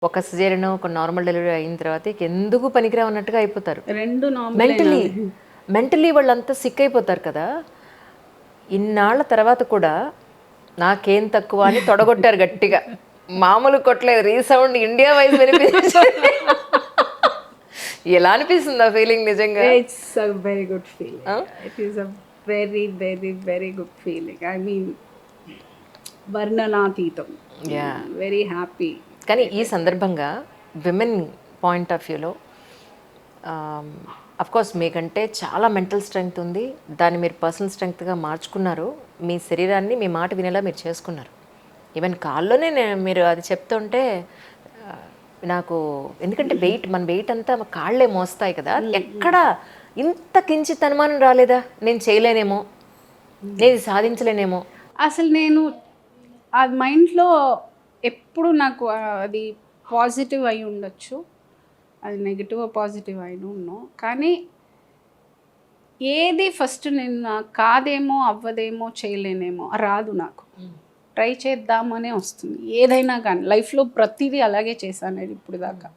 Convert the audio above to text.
ఒక సిజేరియన్ ఒక normal delivery అయిన తర్వాత ఇక ఎందుకు పనికిరా ఉన్నట్టుగా అయిపోతారు. రెండు మెంటలీ మెంటలీ వాళ్ళంతా సిక్ అయిపోతారు కదా. ఇన్నాళ్ళ తర్వాత కూడా నాకేం తక్కువ అని తొడగొట్టారు గట్టిగా. మామూలు కొట్టలేదు, రీసౌండ్ ఇండియా వైజ్ వినిపించింది. ఎలా అనిపిస్తుంది ఆ ఫీలింగ్ నిజంగా? It's a very good feeling. It is a very very very good feeling. I mean వర్ణనాతీతం. Very happy. కానీ ఈ సందర్భంగా విమెన్ పాయింట్ ఆఫ్ వ్యూలో కోర్స్ మీకంటే చాలా మెంటల్ స్ట్రెంగ్త్ ఉంది. దాన్ని మీరు పర్సనల్ స్ట్రెంగ్త్గా మార్చుకున్నారు. మీ శరీరాన్ని మీ మాట వినేలా మీరు చేసుకున్నారు. ఈవెన్ కాల్లోనే మీరు అది చెప్తుంటే నాకు, ఎందుకంటే మన వెయిట్ అంతా కాళ్ళే మోస్తాయి కదా, ఎక్కడ ఇంత కించిత్ అనుమానం రాలేదా నేను చేయలేనేమో, నేను సాధించలేనేమో? అసలు నేను ఆ మైండ్లో ఎప్పుడు నాకు అది పాజిటివ్ అయి ఉండొచ్చు, అది నెగిటివ్ పాజిటివ్ అయిన ఉన్నో, కానీ ఏది ఫస్ట్ నేను కాదేమో, అవ్వదేమో, చేయలేనేమో, రాదు నాకు. ట్రై చేద్దామనే వస్తుంది ఏదైనా కానీ. లైఫ్లో ప్రతిదీ అలాగే చేశాను నేను ఇప్పుడు దాకా.